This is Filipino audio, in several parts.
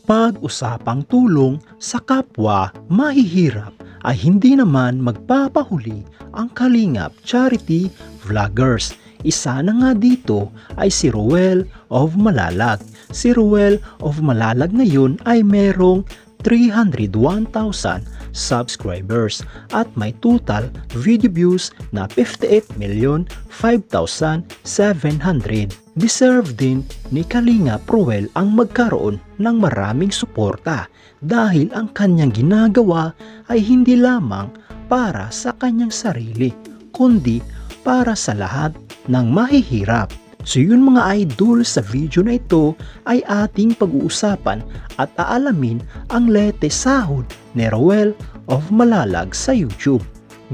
Pag-usapang tulong sa kapwa mahihirap ay hindi naman magpapahuli ang Kalingap Charity Vloggers. Isa na nga dito ay si Ruel of Malalag. Si Ruel of Malalag ngayon ay merong 301,000 subscribers at may total video views na 58,005,700. Deserve din ni Kalingap Ruel ang magkaroon ng maraming suporta dahil ang kanyang ginagawa ay hindi lamang para sa kanyang sarili kundi para sa lahat ng mahihirap. So yun mga idol, sa video na ito ay ating pag-uusapan at aalamin ang latest sahod ni Ruel of Malalag sa YouTube.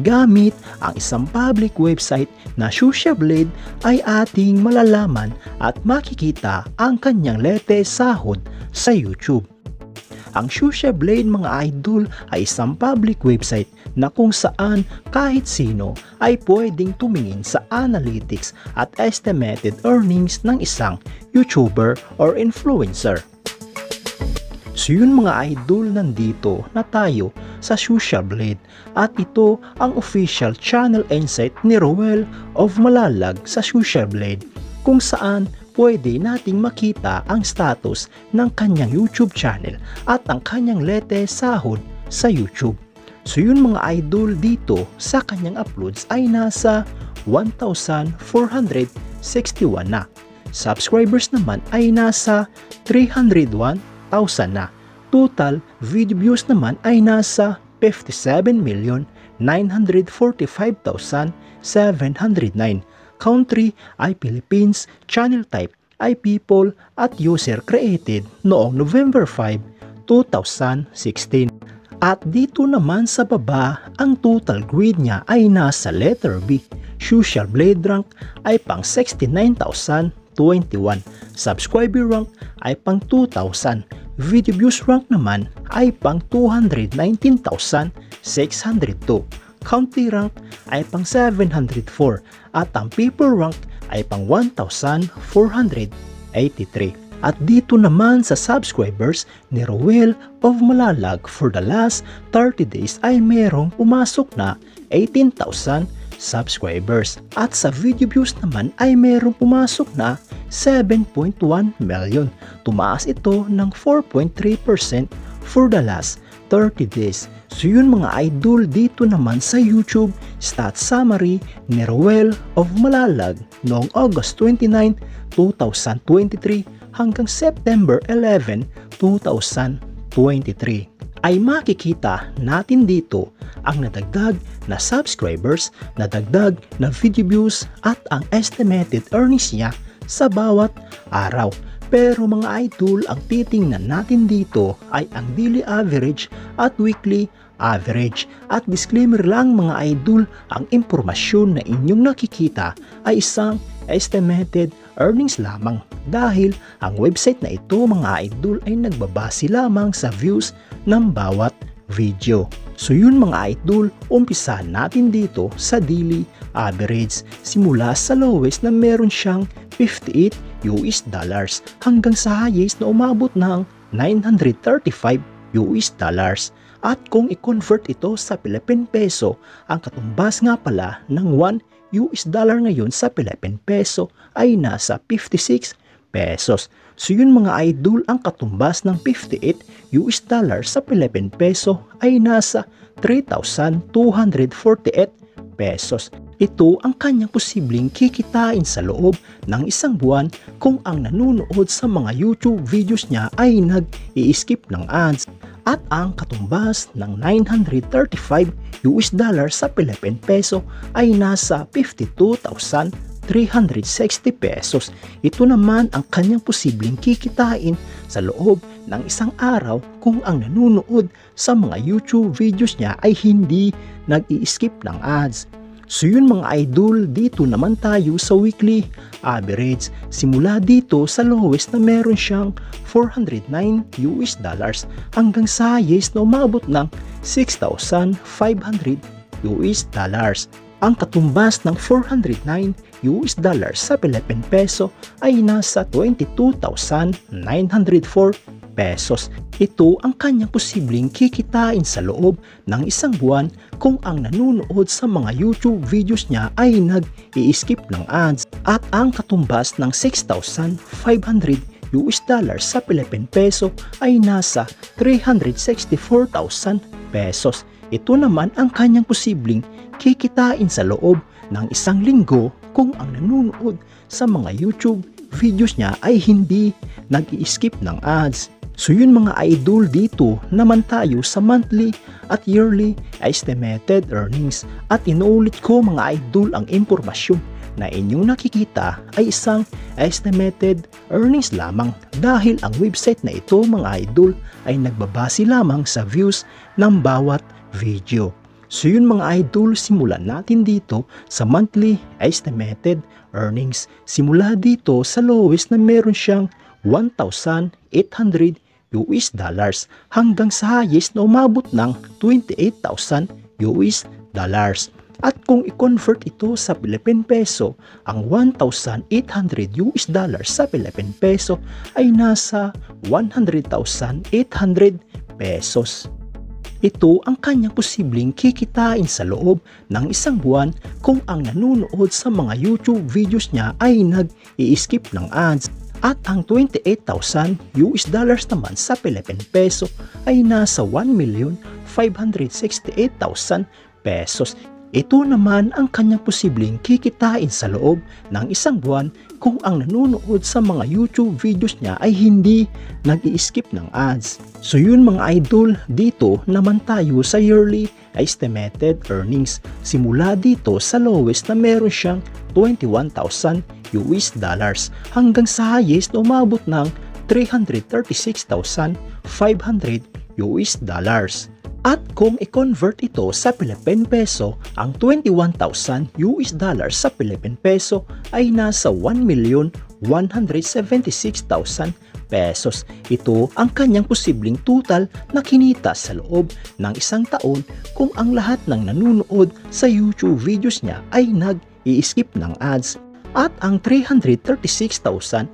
Gamit ang isang public website na Sociablade ay ating malalaman at makikita ang kanyang latest sahod sa YouTube. Ang Sociablade mga idol ay isang public website na kung saan kahit sino ay pwedeng tumingin sa analytics at estimated earnings ng isang YouTuber or influencer. So yun mga idol, nandito na tayo sa Sociablade at ito ang official channel and site ni Ruel of Malalag sa Sociablade kung saan pwede nating makita ang status ng kanyang YouTube channel at ang kanyang latest sahod sa YouTube. So yun mga idol, dito sa kanyang uploads ay nasa 1,461 na. Subscribers naman ay nasa 301,000 na. Total video views naman ay nasa 57,945,709. Country ay Philippines, channel type ay people at user created noong November 5, 2016. At dito naman sa baba, ang total grade niya ay nasa letter B. Sociablade rank ay pang 69,021. Subscriber rank ay pang 2,000. Video views rank naman ay pang 219,602. Country rank ay pang 704 at ang people rank ay pang 1,483. At dito naman sa subscribers ni Ruel of Malalag for the last 30 days ay merong pumasok na 18,000 subscribers. At sa video views naman ay merong pumasok na 7.1 million. Tumaas ito ng 4.3% for the last 30 days. So yun mga idol, dito naman sa YouTube stat summary ni Ruel of Malalag noong August 29, 2023 hanggang September 11, 2023 ay makikita natin dito ang nadagdag na subscribers, nadagdag na video views at ang estimated earnings niya sa bawat araw. Pero mga idol, ang titingnan natin dito ay ang daily average at weekly average. At disclaimer lang mga idol, ang impormasyon na inyong nakikita ay isang estimated earnings lamang dahil ang website na ito mga idol ay nagbabase lamang sa views ng bawat video. So yun mga idol, umpisahan natin dito sa daily average simula sa lowest na meron siyang $58 hanggang sa highest na umabot ng $935. At kung i-convert ito sa Philippine peso, ang katumbas nga pala ng $1 ngayon sa Philippine peso ay nasa 56 pesos. So yun mga idol, ang katumbas ng $58 sa Philippine peso ay nasa 3,248 pesos. Ito ang kanyang posibleng kikitain sa loob ng isang buwan kung ang nanonood sa mga YouTube videos niya ay nag-i-skip ng ads. At ang katumbas ng $935 sa Philippine peso ay nasa 52,360 pesos. Ito naman ang kanyang posibleng kikitain sa loob ng isang araw kung ang nanonood sa mga YouTube videos niya ay hindi nag-i-skip ng ads. So yun mga idol, dito naman tayo sa weekly average. Simula dito sa lowest na meron siyang $409 hanggang sa highest na umabot ng $6,500. Ang katumbas ng $409 sa Philippine peso ay nasa 22,904 pesos. Ito ang kanyang posibleng kikitain sa loob ng isang buwan kung ang nanonood sa mga YouTube videos niya ay nag-i-skip ng ads, at ang katumbas ng 6,500 US dollars sa Philippine peso ay nasa 364,000 pesos. Ito naman ang kanyang posibleng kikitain sa loob ng isang linggo kung ang nanonood sa mga YouTube videos niya ay hindi nag-i-skip ng ads. So yun mga idol, dito naman tayo sa monthly at yearly estimated earnings, at inuulit ko mga idol, ang impormasyon na inyong nakikita ay isang estimated earnings lamang dahil ang website na ito mga idol ay nagbabase lamang sa views ng bawat video. So yun mga idol, simulan natin dito sa monthly estimated earnings. Simula dito sa lowest na meron siyang 1,800 US dollars hanggang sa highest na umabot ng 28,000 US dollars. At kung i-convert ito sa Philippine peso, ang 1,800 US dollars sa Philippine peso ay nasa 100,800 pesos. Ito ang kanyang posibleng kikitain sa loob ng isang buwan kung ang nanonood sa mga YouTube videos niya ay nag-i-skip ng ads. At ang 28,000 US dollars naman sa Philippine peso ay nasa 1,568,000 pesos. Ito naman ang kanyang posibleng kikitain sa loob ng isang buwan kung ang nanonood sa mga YouTube videos niya ay hindi nag-i-skip ng ads. So yun mga idol, dito naman tayo sa yearly estimated earnings. Simula dito sa lowest na meron siyang 21,000 US dollars hanggang sa highest na umabot ng 336,500 US dollars. At kung i-convert ito sa Philippine peso, ang 21,000 US dollars sa Philippine peso ay nasa 1,176,000 pesos. Ito ang kanyang posibleng total na kinita sa loob ng isang taon kung ang lahat ng nanonood sa YouTube videos niya ay nag-i-skip ng ads. At ang 336,500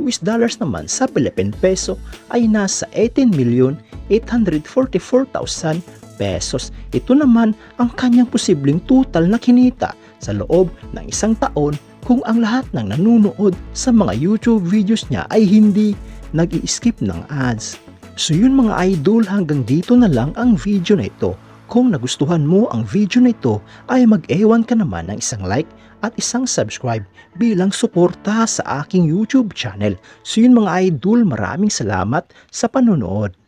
US dollars naman sa Philippine peso ay nasa 18,844,000 pesos. Ito naman ang kanyang posibleng total na kinita sa loob ng isang taon kung ang lahat ng nanonood sa mga YouTube videos niya ay hindi nag-i-skip ng ads. So yun mga idol, hanggang dito na lang ang video na ito. Kung nagustuhan mo ang video na ito ay mag-ewan ka naman ng isang like at isang subscribe bilang suporta sa aking YouTube channel. So yun mga idol, maraming salamat sa panonood.